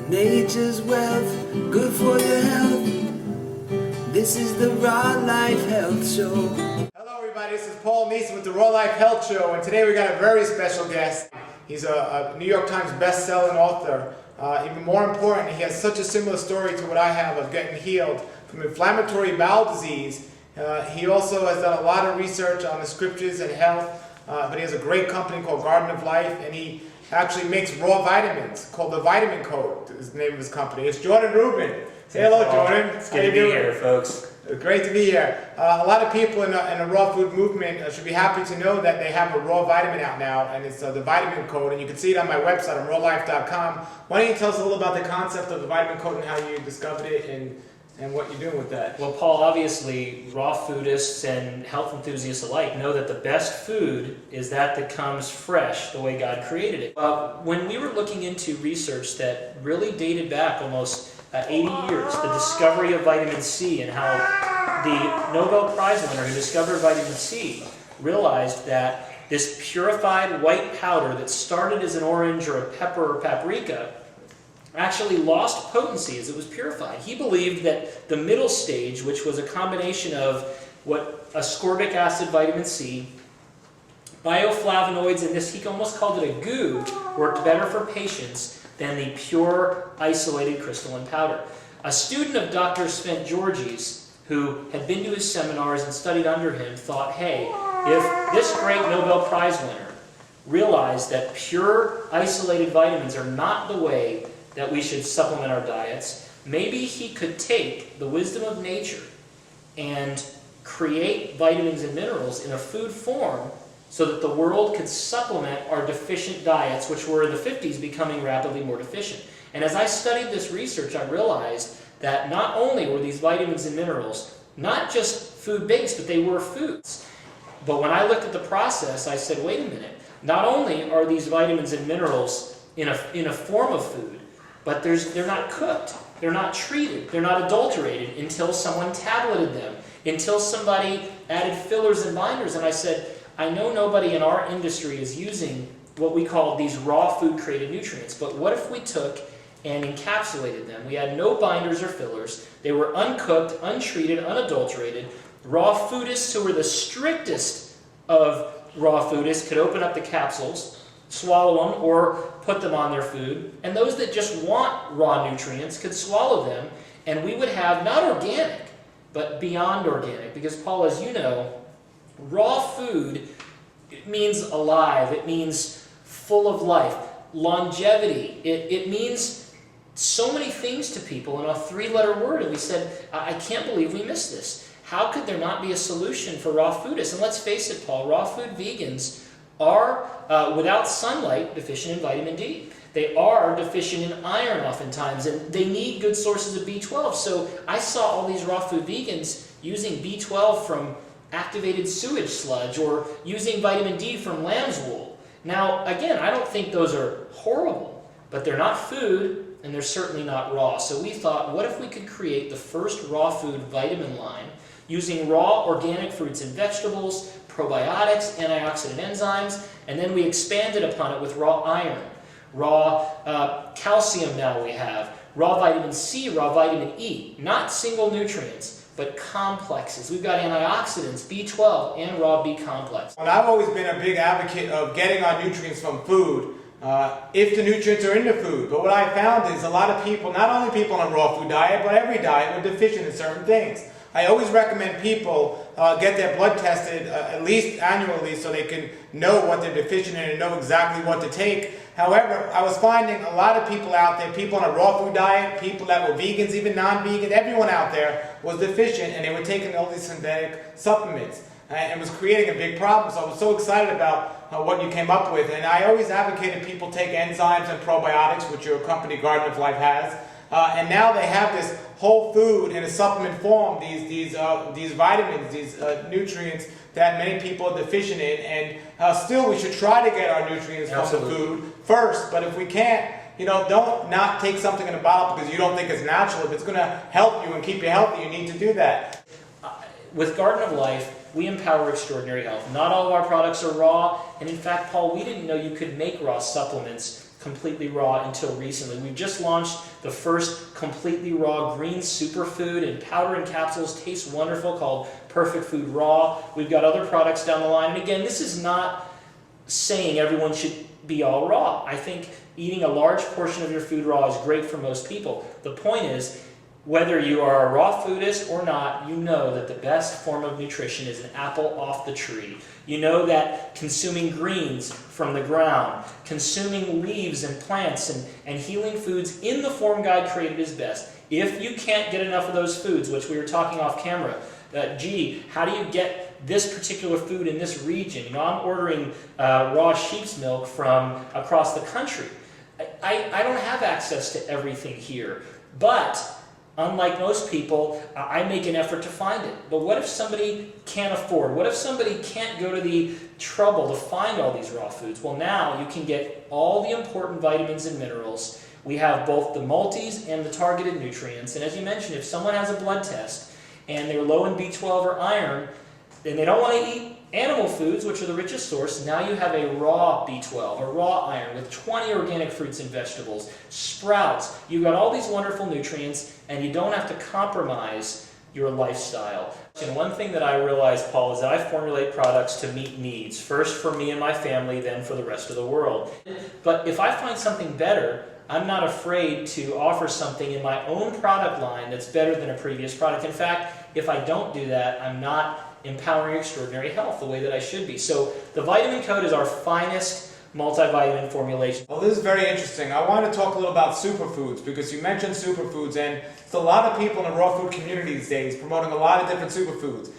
Nature's wealth, good for your health. This is the Raw Life Health Show. Hello everybody, this is Paul Neeson with the Raw Life Health Show, and today we got a very special guest. He's a New York Times best-selling author. Even more important, he has such a similar story to what I have of getting healed from inflammatory bowel disease. He also has done a lot of research on the scriptures and health, but he has a great company called Garden of Life, and he actually makes raw vitamins called the Vitamin Code, is the name of his company. It's Jordan Rubin. Say hello, Jordan. It's good to be here, folks. Great to be here. A lot of people in the raw food movement should be happy to know that they have a raw vitamin out now, and it's the Vitamin Code, and you can see it on my website on rawlife.com. Why don't you tell us a little about the concept of the Vitamin Code and how you discovered it and what you're doing with that? Well, Paul, obviously, raw foodists and health enthusiasts alike know that the best food is that comes fresh, the way God created it. When we were looking into research that really dated back almost 80 years, the discovery of vitamin C, and how the Nobel Prize winner who discovered vitamin C realized that this purified white powder that started as an orange or a pepper or paprika actually lost potency as it was purified. He believed that the middle stage, which was a combination of what ascorbic acid, vitamin C, bioflavonoids, and this, he almost called it a goo, worked better for patients than the pure isolated crystalline powder. A student of Dr. Spent George's, who had been to his seminars and studied under him, thought, hey, if this great Nobel Prize winner realized that pure isolated vitamins are not the way that we should supplement our diets, maybe he could take the wisdom of nature and create vitamins and minerals in a food form so that the world could supplement our deficient diets, which were in the 50s becoming rapidly more deficient. And as I studied this research, I realized that not only were these vitamins and minerals not just food-based, but they were foods. But when I looked at the process, I said, wait a minute, not only are these vitamins and minerals in a form of food, but they're not cooked, they're not treated, they're not adulterated until someone tableted them, until somebody added fillers and binders. And I said, I know nobody in our industry is using what we call these raw food-created nutrients, but what if we took and encapsulated them? We had no binders or fillers, they were uncooked, untreated, unadulterated. Raw foodists who were the strictest of raw foodists could open up the capsules, swallow them, or put them on their food, and those that just want raw nutrients could swallow them, and we would have not organic, but beyond organic. Because, Paul, as you know, raw food, it means alive, it means full of life, longevity, it means so many things to people in a three-letter word, and we said, I can't believe we missed this. How could there not be a solution for raw foodists? And let's face it, Paul, raw food vegans are, without sunlight, deficient in vitamin D. They are deficient in iron oftentimes, and they need good sources of B12. So I saw all these raw food vegans using B12 from activated sewage sludge or using vitamin D from lamb's wool. Now, again, I don't think those are horrible, but they're not food, and they're certainly not raw. So we thought, what if we could create the first raw food vitamin line using raw organic fruits and vegetables, probiotics, antioxidant enzymes, and then we expanded upon it with raw iron, raw calcium now we have, raw vitamin C, raw vitamin E, not single nutrients, but complexes. We've got antioxidants, B12, and raw B complex. And I've always been a big advocate of getting our nutrients from food, if the nutrients are in the food. But what I found is a lot of people, not only people on a raw food diet, but every diet, were deficient in certain things. I always recommend people get their blood tested at least annually so they can know what they're deficient in and know exactly what to take. However, I was finding a lot of people out there, people on a raw food diet, people that were vegans, even non-vegan, everyone out there was deficient, and they were taking all these synthetic supplements. And was creating a big problem. So I was so excited about what you came up with. And I always advocated people take enzymes and probiotics, which your company Garden of Life has. And now they have this whole food in a supplement form, these vitamins, these nutrients that many people are deficient in. And still, we should try to get our nutrients from the food first. But if we can't, don't not take something in a bottle because you don't think it's natural. If it's going to help you and keep you healthy, you need to do that. With Garden of Life, we empower extraordinary health. Not all of our products are raw, and in fact, Paul, we didn't know you could make raw supplements completely raw until recently. We've just launched the first completely raw green superfood in powder and capsules, tastes wonderful, called Perfect Food Raw. We've got other products down the line. And again, this is not saying everyone should be all raw. I think eating a large portion of your food raw is great for most people. The point is, whether you are a raw foodist or not, you know that the best form of nutrition is an apple off the tree. You know that consuming greens from the ground, consuming leaves and plants and healing foods in the form God created is best. If you can't get enough of those foods, which we were talking off camera, gee, how do you get this particular food in this region? You know, I'm ordering raw sheep's milk from across the country. I don't have access to everything here, but unlike most people, I make an effort to find it. But what if somebody can't afford? What if somebody can't go to the trouble to find all these raw foods? Well, now you can get all the important vitamins and minerals. We have both the multis and the targeted nutrients. And as you mentioned, if someone has a blood test and they're low in B12 or iron, then they don't want to eat animal foods, which are the richest source. Now you have a raw B12, a raw iron with 20 organic fruits and vegetables, sprouts. You've got all these wonderful nutrients, and you don't have to compromise your lifestyle. And one thing that I realized, Paul, is that I formulate products to meet needs, first for me and my family, then for the rest of the world. But if I find something better, I'm not afraid to offer something in my own product line that's better than a previous product. In fact, if I don't do that, I'm not empowering extraordinary health the way that I should be. So the vitamin code is our finest multivitamin formulation. Well, this is very interesting. I want to talk a little about superfoods, because you mentioned superfoods, and there's a lot of people in the raw food community these days promoting a lot of different superfoods.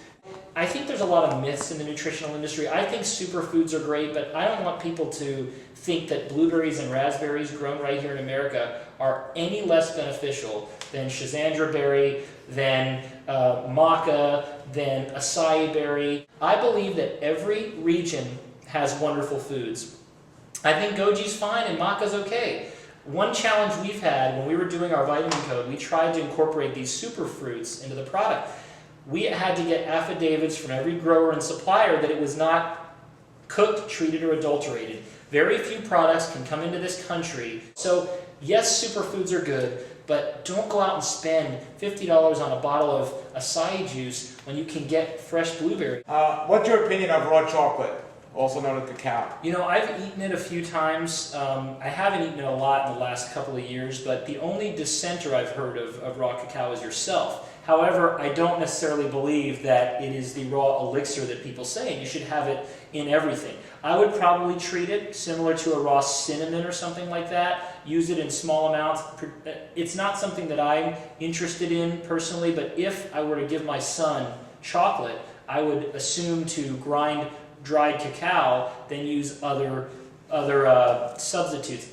I think there's a lot of myths in the nutritional industry. I think superfoods are great, but I don't want people to think that blueberries and raspberries grown right here in America are any less beneficial than Schisandra berry, than maca, than acai berry. I believe that every region has wonderful foods. I think goji's fine and maca's okay. One challenge we've had when we were doing our vitamin code, we tried to incorporate these superfruits into the product. We had to get affidavits from every grower and supplier that it was not cooked, treated, or adulterated. Very few products can come into this country. So yes, superfoods are good, but don't go out and spend $50 on a bottle of acai juice when you can get fresh blueberry. What's your opinion of raw chocolate, also known as cacao? You know, I've eaten it a few times. I haven't eaten it a lot in the last couple of years, but the only dissenter I've heard of raw cacao is yourself. However, I don't necessarily believe that it is the raw elixir that people say, and you should have it in everything. I would probably treat it similar to a raw cinnamon or something like that. Use it in small amounts. It's not something that I'm interested in personally, but if I were to give my son chocolate, I would assume to grind dried cacao, then use other substitutes.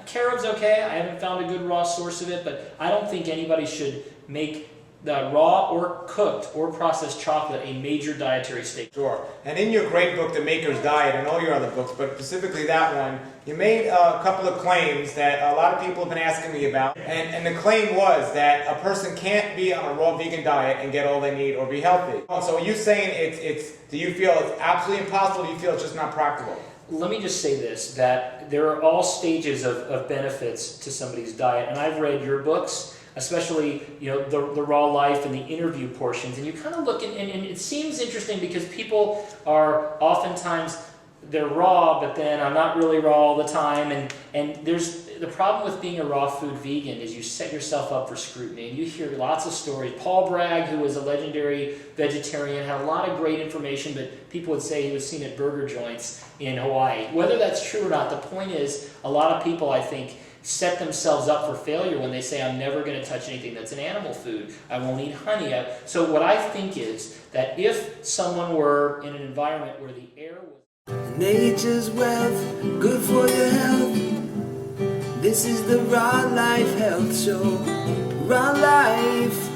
Carob's okay. I haven't found a good raw source of it, but I don't think anybody should make the raw or cooked or processed chocolate a major dietary staple. Sure. And in your great book, The Maker's Diet, and all your other books, but specifically that one, you made a couple of claims that a lot of people have been asking me about. And the claim was that a person can't be on a raw vegan diet and get all they need or be healthy. So are you saying do you feel it's absolutely impossible, or do you feel it's just not practical? Let me just say this, that there are all stages of benefits to somebody's diet, and I've read your books, especially the raw life and the interview portions, and you kind of look and it seems interesting because people are oftentimes they're raw, but then I'm not really raw all the time, and there's the problem with being a raw food vegan is you set yourself up for scrutiny, and you hear lots of stories. Paul Bragg, who was a legendary vegetarian, had a lot of great information, but people would say he was seen at burger joints in Hawaii. Whether that's true or not, the point is a lot of people, I think, set themselves up for failure when they say, I'm never going to touch anything that's an animal food. I won't eat honey. So what I think is that if someone were in an environment where the air was... Nature's wealth, good for your health. This is the Raw Life Health Show. Raw Life.